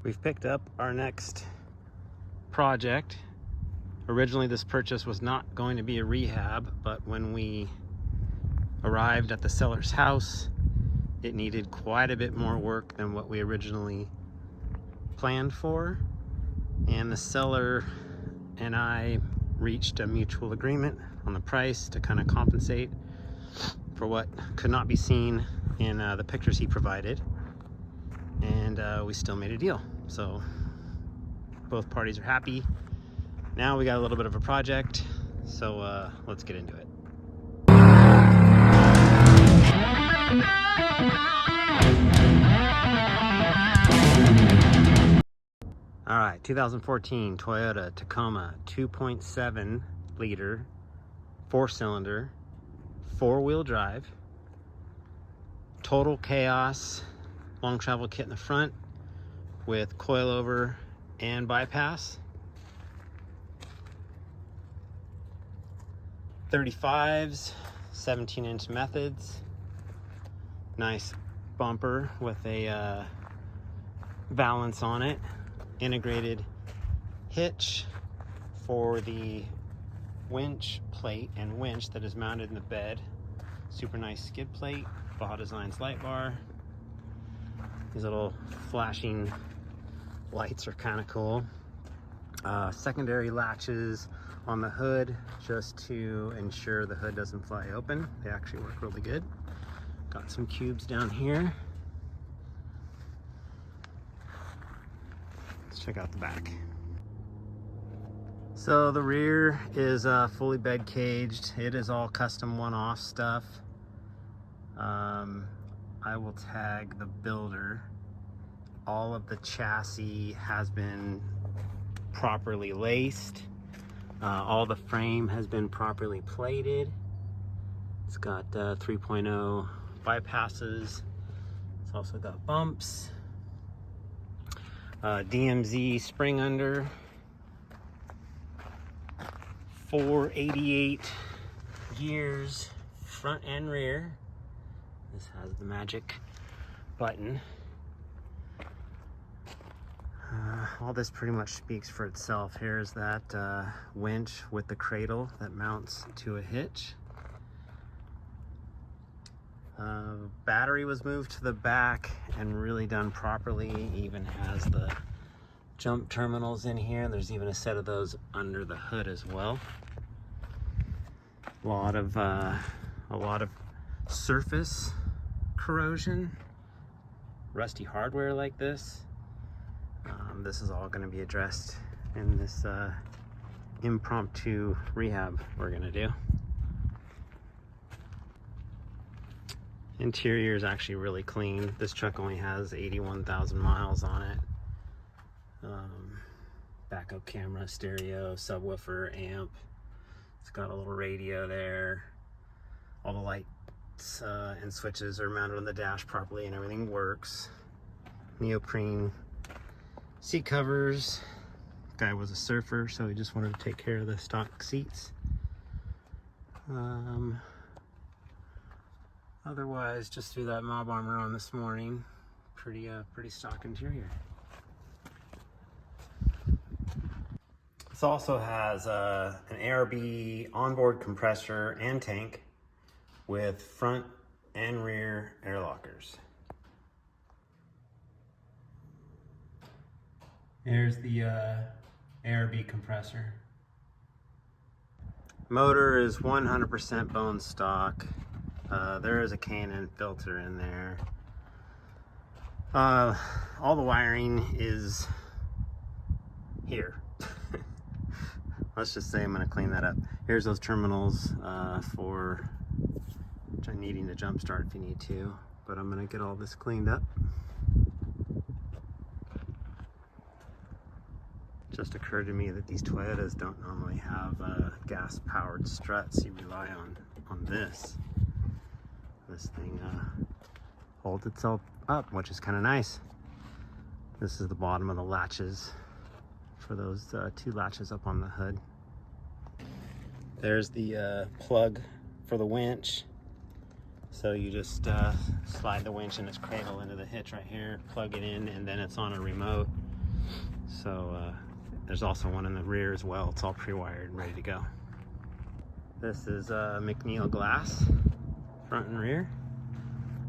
We've picked up our next project. Originally this purchase was not going to be a rehab, but when we arrived at the seller's house, it needed quite a bit more work than what we originally planned for. And the seller and I reached a mutual agreement on the price to kind of compensate for what could not be seen in the pictures he provided. And we still made a deal. So both parties are happy. Now we got a little bit of a project, so let's get into it. All right, 2014 Toyota Tacoma 2.7 liter, 4-cylinder, 4-wheel drive, total chaos, long travel kit in the front with coilover and bypass. 35s, 17-inch methods. Nice bumper with a valance on it. Integrated hitch for the winch plate and winch that is mounted in the bed. Super nice skid plate. Baja Designs light bar. These little flashing lights are kind of cool. Secondary latches on the hood just to ensure the hood doesn't fly open. They actually work really good. Got some cubes down here. Let's check out the back. So the rear is fully bed caged. It is all custom one-off stuff. I will tag the builder. All of the chassis has been properly laced. All the frame has been properly plated. It's got 3.0 bypasses. It's also got bumps. DMZ spring under. 488 gears, front and rear. This has the magic button. All this pretty much speaks for itself. Here's that winch with the cradle that mounts to a hitch. Battery was moved to the back and really done properly. Even has the jump terminals in here. There's even a set of those under the hood as well. A lot of surface corrosion, rusty hardware like this. This is all going to be addressed in this impromptu rehab we're going to do. Interior is actually really clean. This truck only has 81,000 miles on it. Backup camera, stereo, subwoofer, amp. It's got a little radio there. All the lights and switches are mounted on the dash properly and everything works. Neoprene seat covers. Guy was a surfer, so he just wanted to take care of the stock seats. Otherwise, just threw that mob armor on this morning. Pretty stock interior. This also has an ARB onboard compressor and tank with front and rear air lockers. Here's the ARB compressor. Motor is 100% bone stock. There is a K&N filter in there. All the wiring is here. Let's just say I'm going to clean that up. Here's those terminals for needing to jump start if you need to, but I'm going to get all this cleaned up. Just occurred to me that these Toyotas don't normally have gas-powered struts. You rely on this. This thing holds itself up, which is kind of nice. This is the bottom of the latches for those two latches up on the hood. There's the plug for the winch. So you just slide the winch in its cradle into the hitch right here, plug it in, and then it's on a remote. So there's also one in the rear as well. It's all pre-wired and ready to go. This is McNeil glass, front and rear.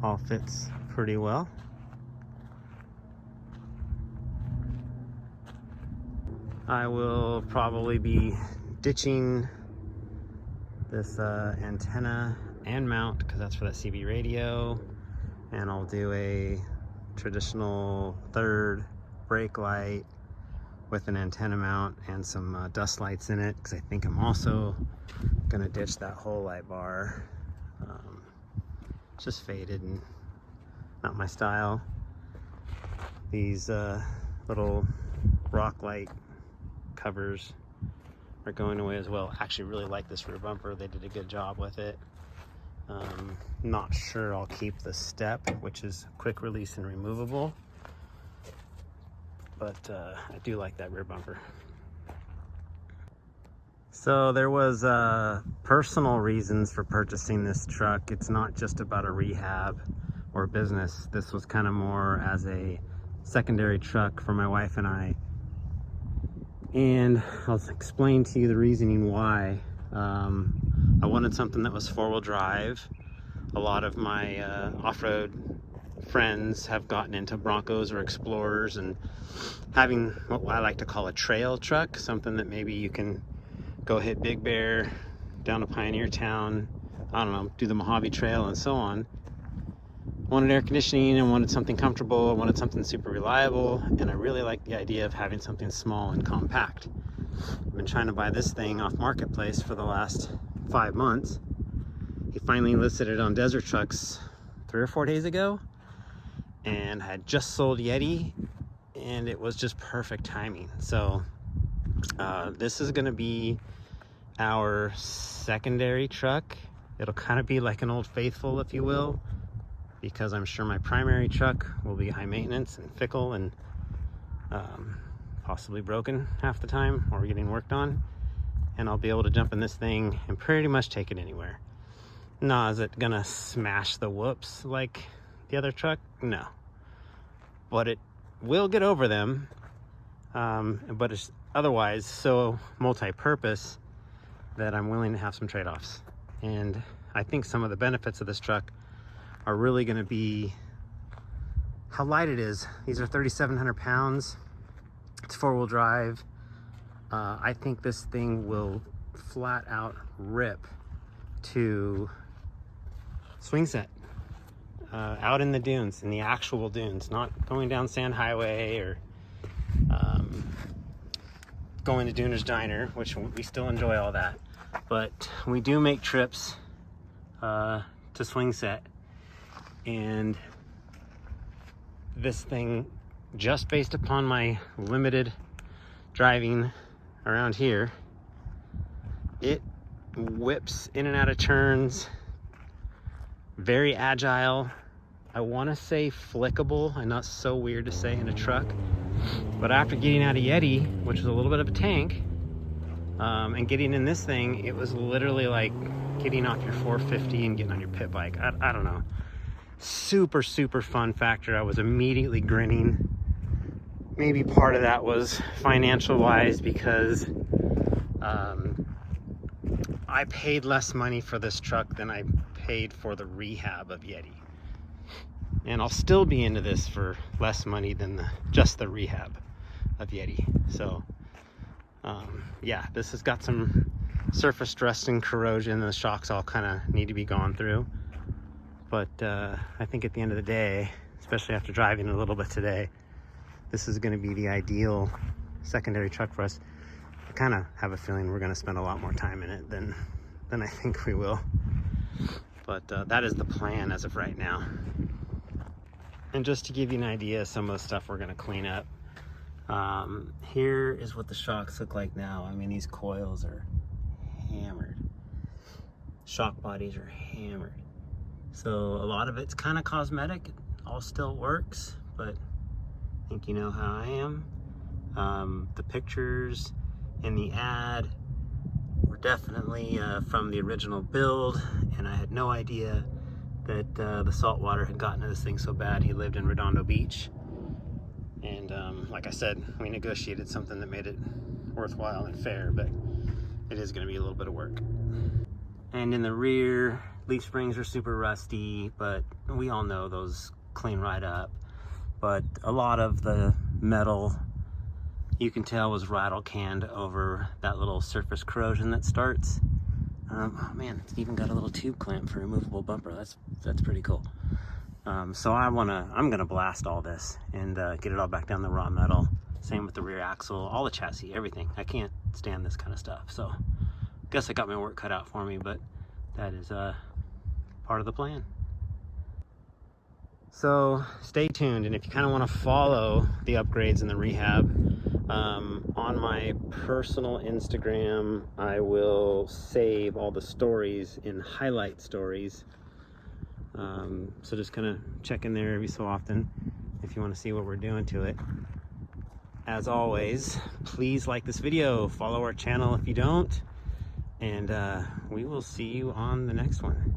All fits pretty well. I will probably be ditching this antenna and mount, because that's for that CB radio, and I'll do a traditional third brake light with an antenna mount and some dust lights in it, because I think I'm also gonna ditch that whole light bar. It's just faded and not my style. These little rock light covers are going away as well. Actually really like this rear bumper. They did a good job with it. Not sure I'll keep the step, which is quick release and removable, but I do like that rear bumper. So there was personal reasons for purchasing this truck. It's not just about a rehab or business. This was kind of more as a secondary truck for my wife and I. And I'll explain to you the reasoning why. I wanted something that was four-wheel drive. A lot of my off-road friends have gotten into Broncos or Explorers, and having what I like to call a trail truck, something that maybe you can go hit Big Bear, down to Pioneer Town, I don't know, do the Mojave Trail and so on. Wanted air conditioning, and wanted something comfortable, I wanted something super reliable, and I really like the idea of having something small and compact. I've been trying to buy this thing off Marketplace for the last 5 months. He finally listed it on Dezert Trucks 3 or 4 days ago, and had just sold YETI, and it was just perfect timing. So this is gonna be our secondary truck. It'll kind of be like an Old Faithful, if you will, because I'm sure my primary truck will be high maintenance and fickle and possibly broken half the time or getting worked on, and I'll be able to jump in this thing and pretty much take it anywhere. Now, is it gonna smash the whoops like the other truck? No, but it will get over them. But it's otherwise so multi-purpose that I'm willing to have some trade-offs. And I think some of the benefits of this truck are really going to be how light it is. These are 3,700 pounds. It's four-wheel drive. I think this thing will flat out rip to swing set out in the dunes, in the actual dunes, not going down Sand Highway or going to Dooner's Diner, which we still enjoy all that. But we do make trips to swing set, and this thing, just based upon my limited driving around here, it whips in and out of turns, very agile. I want to say flickable. I know it's so weird to say in a truck, but after getting out of YETI, which was a little bit of a tank, and getting in this thing, it was literally like getting off your 450 and getting on your pit bike. I don't know. Super, super fun factor. I was immediately grinning. Maybe part of that was financial wise, because I paid less money for this truck than I paid for the rehab of YETI. And I'll still be into this for less money than just the rehab of YETI. So yeah, this has got some surface rust and corrosion. The shocks all kind of need to be gone through. But I think at the end of the day, especially after driving a little bit today, this is going to be the ideal secondary truck for us. I kind of have a feeling we're going to spend a lot more time in it than I think we will. But that is the plan as of right now. And just to give you an idea of some of the stuff we're going to clean up, here is what the shocks look like now. I mean, these coils are hammered. Shock bodies are hammered. So a lot of it's kind of cosmetic. It all still works, but I think you know how I am. The pictures in the ad were definitely from the original build, and I had no idea that the salt water had gotten to this thing so bad. He lived in Redondo Beach, And like I said, we negotiated something that made it worthwhile and fair, but it is going to be a little bit of work. And in the rear, leaf springs are super rusty, but we all know those clean right up. But a lot of the metal, you can tell, was rattle canned over that little surface corrosion that starts. Oh man, it's even got a little tube clamp for removable bumper. That's pretty cool. So I'm gonna blast all this and get it all back down the raw metal. Same with the rear axle, all the chassis, everything. I can't stand this kind of stuff. So guess I got my work cut out for me, but that is part of the plan. So stay tuned, and if you kind of want to follow the upgrades in the rehab, on my personal Instagram, I will save all the stories in highlight stories. So just kind of check in there every so often if you want to see what we're doing to it. As always, please like this video, follow our channel if you don't, and we will see you on the next one.